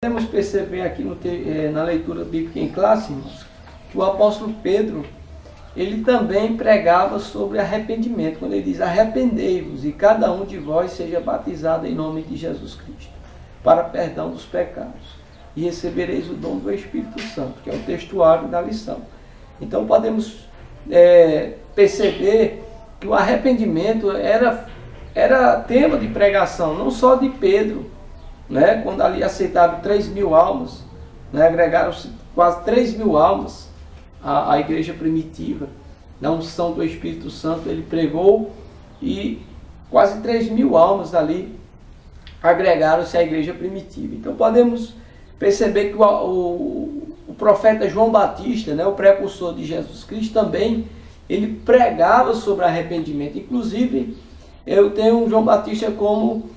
Podemos perceber aqui na leitura bíblica em classe, irmãos, que o apóstolo Pedro, ele também pregava sobre arrependimento, quando ele diz: arrependei-vos e cada um de vós seja batizado em nome de Jesus Cristo, para perdão dos pecados, e recebereis o dom do Espírito Santo, que é o textuário da lição. Então podemos perceber que o arrependimento era tema de pregação, não só de Pedro, né? Quando ali aceitaram 3.000 almas, né? Agregaram-se quase 3.000 almas à igreja primitiva, na unção do Espírito Santo, ele pregou e quase 3.000 almas ali agregaram-se à igreja primitiva. Então podemos perceber que o profeta João Batista, né, o precursor de Jesus Cristo, também ele pregava sobre arrependimento. Inclusive, eu tenho João Batista como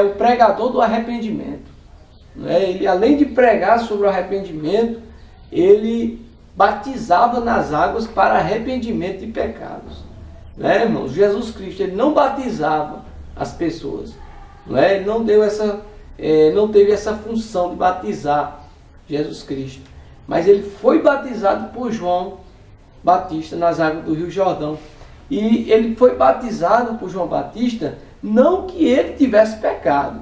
o pregador do arrependimento, né? Ele, além de pregar sobre o arrependimento, ele batizava nas águas para arrependimento de pecados, né, irmãos? Jesus Cristo, ele não batizava as pessoas, né? Ele não teve essa função de batizar Jesus Cristo, mas ele foi batizado por João Batista nas águas do Rio Jordão. E ele foi batizado por João Batista, não que ele tivesse pecado,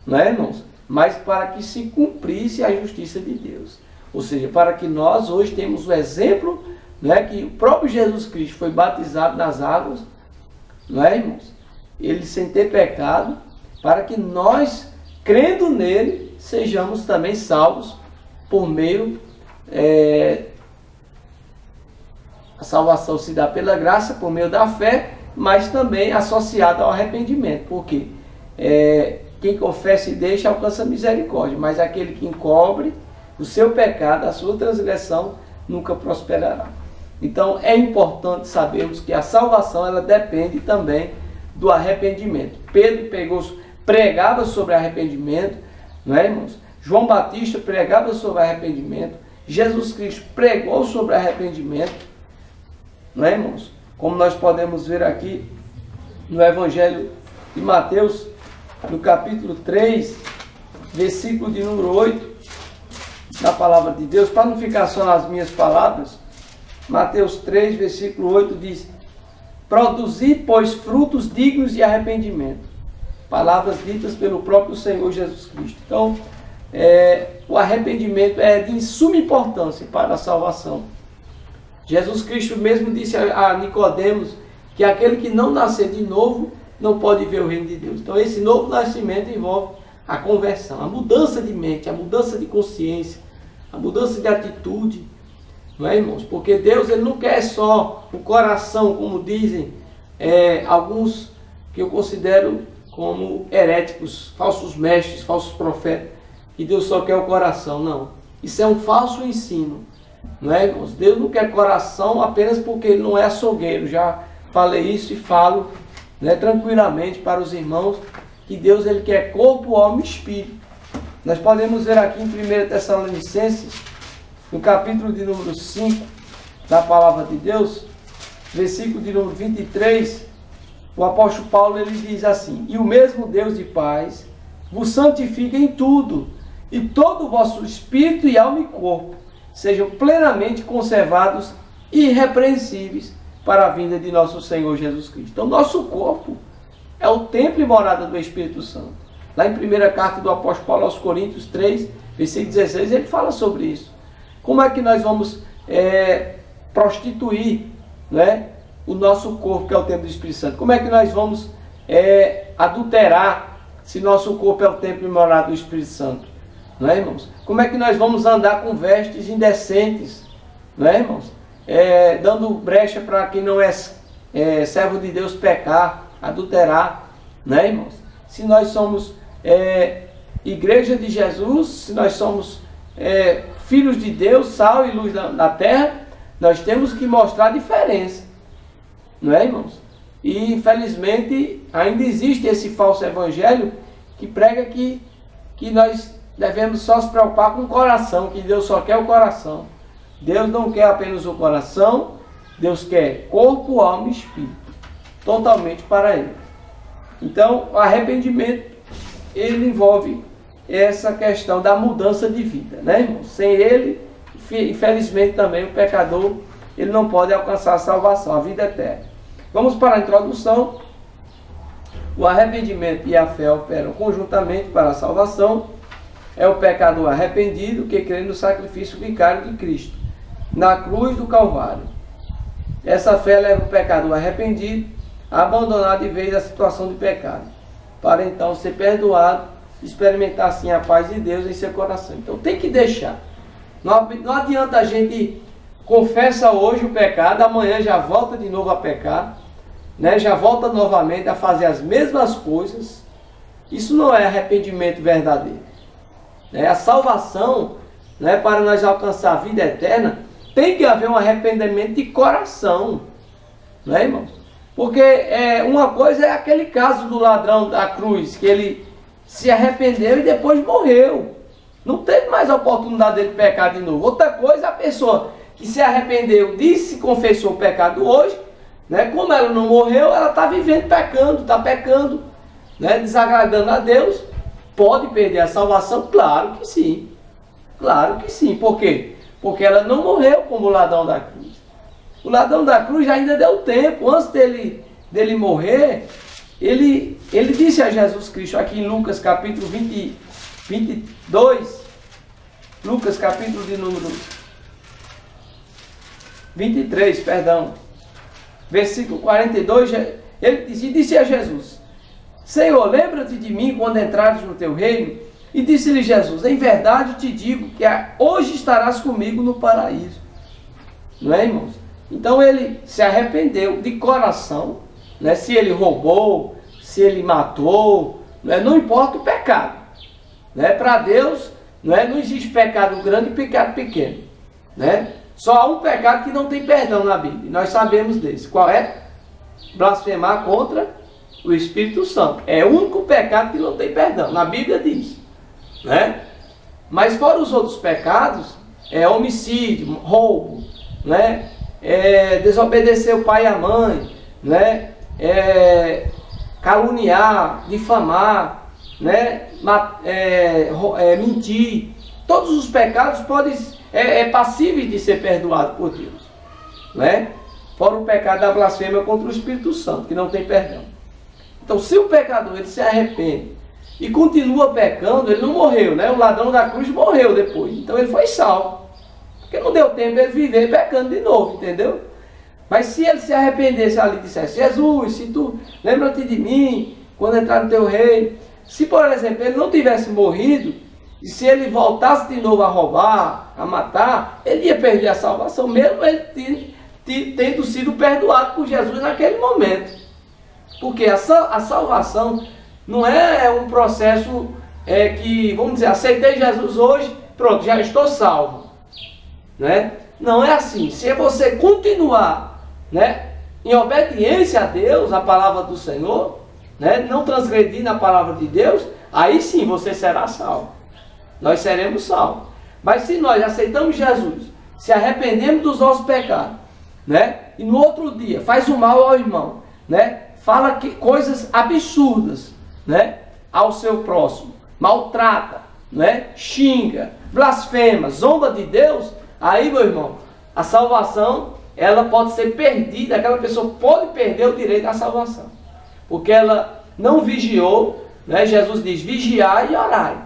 não é, irmãos? Mas para que se cumprisse a justiça de Deus. Ou seja, para que nós hoje temos o exemplo, não é, que o próprio Jesus Cristo foi batizado nas águas, não é, irmãos? Ele sem ter pecado, para que nós, crendo nele, sejamos também salvos por meio... A salvação se dá pela graça, por meio da fé, mas também associada ao arrependimento. Porque quem confessa e deixa alcança misericórdia, mas aquele que encobre o seu pecado, a sua transgressão, nunca prosperará. Então é importante sabermos que a salvação ela depende também do arrependimento. Pedro pregava sobre arrependimento, não é, irmãos? João Batista pregava sobre arrependimento. Jesus Cristo pregou sobre arrependimento, não é, irmãos? Como nós podemos ver aqui no Evangelho de Mateus, no capítulo 3, versículo de número 8, da palavra de Deus, para não ficar só nas minhas palavras, Mateus 3, versículo 8 diz: produzi, pois, frutos dignos de arrependimento. Palavras ditas pelo próprio Senhor Jesus Cristo. Então, o arrependimento é de suma importância para a salvação. Jesus Cristo mesmo disse a Nicodemos que aquele que não nascer de novo não pode ver o reino de Deus. Então esse novo nascimento envolve a conversão, a mudança de mente, a mudança de consciência, a mudança de atitude, não é, irmãos? Porque Deus ele não quer só o coração, como dizem alguns que eu considero como heréticos, falsos mestres, falsos profetas, que Deus só quer o coração. Não, isso é um falso ensino. Não é, irmãos? Deus não quer coração apenas porque ele não é açougueiro. Já falei isso e falo, né, tranquilamente para os irmãos, que Deus ele quer corpo, alma e espírito. Nós podemos ver aqui em 1 Tessalonicenses, no capítulo de número 5 da palavra de Deus, versículo de número 23, o apóstolo Paulo ele diz assim: e o mesmo Deus de paz vos santifica em tudo, e todo o vosso espírito e alma e corpo sejam plenamente conservados e irrepreensíveis para a vinda de nosso Senhor Jesus Cristo. Então, nosso corpo é o templo e morada do Espírito Santo. Lá em 1ª carta do apóstolo Paulo aos Coríntios 3, versículo 16, ele fala sobre isso. Como é que nós vamos prostituir, né, o nosso corpo, que é o templo do Espírito Santo? Como é que nós vamos adulterar se nosso corpo é o templo e morada do Espírito Santo? Não é, irmãos? Como é que nós vamos andar com vestes indecentes? Não é, irmãos? Dando brecha para quem não é servo de Deus pecar, adulterar. Não é, irmãos? Se nós somos igreja de Jesus, se nós somos filhos de Deus, sal e luz na terra, nós temos que mostrar a diferença. Não é, irmãos? E infelizmente ainda existe esse falso evangelho que prega que nós devemos só se preocupar com o coração, que Deus só quer o coração. Deus não quer apenas o coração, Deus quer corpo, alma e espírito, totalmente para Ele. Então, o arrependimento, ele envolve essa questão da mudança de vida, né, irmão? Sem ele, infelizmente também o pecador, ele não pode alcançar a salvação, a vida eterna. Vamos para a introdução. O arrependimento e a fé operam conjuntamente para a salvação. É o pecador arrependido que crê no sacrifício vicário de Cristo, na cruz do Calvário. Essa fé leva o pecador arrependido a abandonar de vez a situação de pecado, para então ser perdoado, experimentar assim a paz de Deus em seu coração. Então tem que deixar. Não adianta a gente confessa hoje o pecado, amanhã já volta de novo a pecar, né? Já volta novamente a fazer as mesmas coisas. Isso não é arrependimento verdadeiro. A salvação, né, para nós alcançar a vida eterna, tem que haver um arrependimento de coração, não é, irmãos? Porque uma coisa é aquele caso do ladrão da cruz, que ele se arrependeu e depois morreu. Não teve mais a oportunidade dele pecar de novo. Outra coisa é a pessoa que se arrependeu, disse e confessou o pecado hoje, né? Como ela não morreu, ela está vivendo pecando, está pecando, né? Desagradando a Deus. Pode perder a salvação? Claro que sim. Claro que sim. Por quê? Porque ela não morreu como o ladrão da cruz. O ladrão da cruz ainda deu tempo. Antes dele morrer, ele disse a Jesus Cristo, aqui em Lucas capítulo 22, Lucas capítulo de número 23, perdão, versículo 42, ele disse a Jesus: Senhor, lembra-te de mim quando entrares no teu reino? E disse-lhe Jesus: em verdade te digo que hoje estarás comigo no paraíso. Não é, irmãos? Então ele se arrependeu de coração, né? Se ele roubou, se ele matou, não importa o pecado, né? Para Deus não existe pecado grande e pecado pequeno, né? Só há um pecado que não tem perdão na Bíblia, nós sabemos desse. Qual é? Blasfemar contra o Espírito Santo. É o único pecado que não tem perdão, na Bíblia diz, né? Mas fora os outros pecados, homicídio, roubo, né? Desobedecer o pai e a mãe, né? Caluniar, difamar, né? Mentir. Todos os pecados podem passíveis de ser perdoados por Deus, né? Fora o pecado da blasfêmia contra o Espírito Santo, que não tem perdão. Então, se o pecador ele se arrepende e continua pecando, ele não morreu, né? O ladrão da cruz morreu depois, então ele foi salvo, porque não deu tempo de ele viver pecando de novo, entendeu? Mas se ele se arrependesse ali e dissesse: Jesus, se tu lembra-te de mim quando entrar no teu reino. Se, por exemplo, ele não tivesse morrido, e se ele voltasse de novo a roubar, a matar, ele ia perder a salvação, mesmo ele tendo sido perdoado por Jesus naquele momento. Porque a salvação não é um processo que, vamos dizer, aceitei Jesus hoje, pronto, já estou salvo, né? Não é assim. Se você continuar, né, em obediência a Deus, a palavra do Senhor, né, não transgredir na palavra de Deus, aí sim você será salvo. Nós seremos salvos. Mas se nós aceitamos Jesus, se arrependemos dos nossos pecados, né, e no outro dia faz o mal ao irmão, né, fala coisas absurdas, né, ao seu próximo, maltrata, né, xinga, blasfema, zomba de Deus, aí, meu irmão, a salvação, ela pode ser perdida, aquela pessoa pode perder o direito à salvação, porque ela não vigiou, né? Jesus diz: vigiai e orai,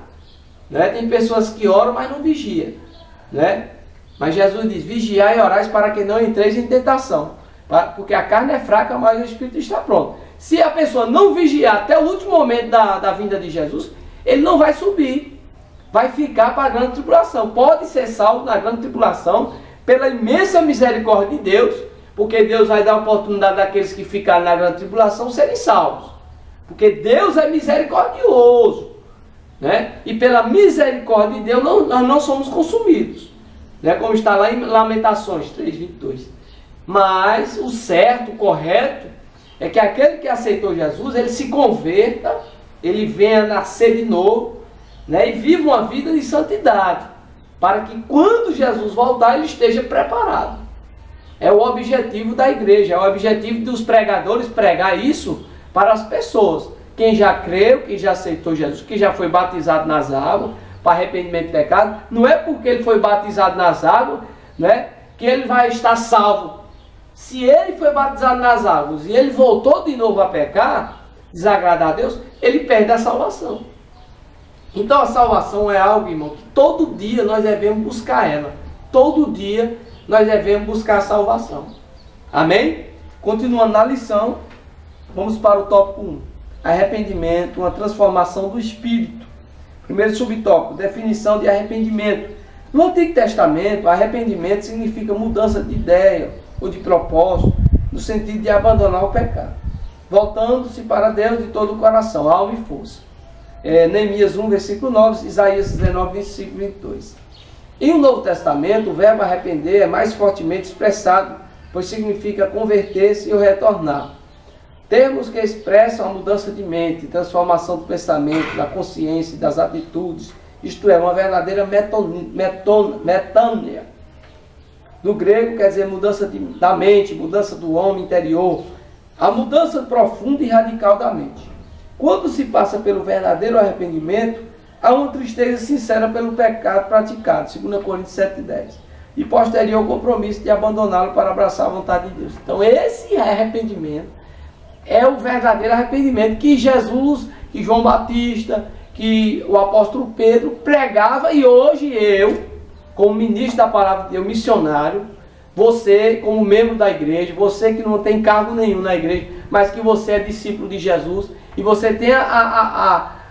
né? Tem pessoas que oram, mas não vigiam, né? Mas Jesus diz: vigiai e orai para que não entreis em tentação, porque a carne é fraca, mas o Espírito está pronto. Se a pessoa não vigiar até o último momento da vinda de Jesus, ele não vai subir, vai ficar para a grande tribulação. Pode ser salvo na grande tribulação pela imensa misericórdia de Deus, porque Deus vai dar a oportunidade daqueles que ficarem na grande tribulação serem salvos, porque Deus é misericordioso, né? E pela misericórdia de Deus nós não somos consumidos, né? Como está lá em Lamentações 3:22. Mas o certo, o correto, é que aquele que aceitou Jesus, ele se converta, ele venha nascer de novo, né? E viva uma vida de santidade, para que quando Jesus voltar, ele esteja preparado. É o objetivo da igreja, é o objetivo dos pregadores pregar isso para as pessoas, quem já creu, quem já aceitou Jesus, quem já foi batizado nas águas, para arrependimento de pecado, não é porque ele foi batizado nas águas, né, que ele vai estar salvo. Se ele foi batizado nas águas e ele voltou de novo a pecar, desagradar a Deus, ele perde a salvação. Então a salvação é algo, irmão, que todo dia nós devemos buscar ela. Todo dia nós devemos buscar a salvação. Amém? Continuando na lição, vamos para o tópico 1. Arrependimento, uma transformação do espírito. Primeiro subtópico, definição de arrependimento. No Antigo Testamento, arrependimento significa mudança de ideia ou de propósito, no sentido de abandonar o pecado, voltando-se para Deus de todo o coração, alma e força. Neemias 1, versículo 9, Isaías 19, 25, 22. E no Novo Testamento, o verbo arrepender é mais fortemente expressado, pois significa converter-se ou retornar. Termos que expressam a mudança de mente, transformação do pensamento, da consciência e das atitudes, isto é, uma verdadeira metânia. Do grego quer dizer mudança da mente, mudança do homem interior, a mudança profunda e radical da mente. Quando se passa pelo verdadeiro arrependimento, há uma tristeza sincera pelo pecado praticado, 2 Coríntios 7,10, e posterior compromisso de abandoná-lo para abraçar a vontade de Deus. Então esse arrependimento é o verdadeiro arrependimento que Jesus, que João Batista, que o apóstolo Pedro pregava, e hoje eu, como ministro da palavra de Deus, missionário, você como membro da igreja, você que não tem cargo nenhum na igreja, mas que você é discípulo de Jesus, e você tem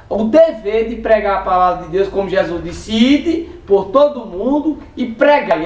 o dever de pregar a palavra de Deus, como Jesus disse, ide por todo mundo e pregar.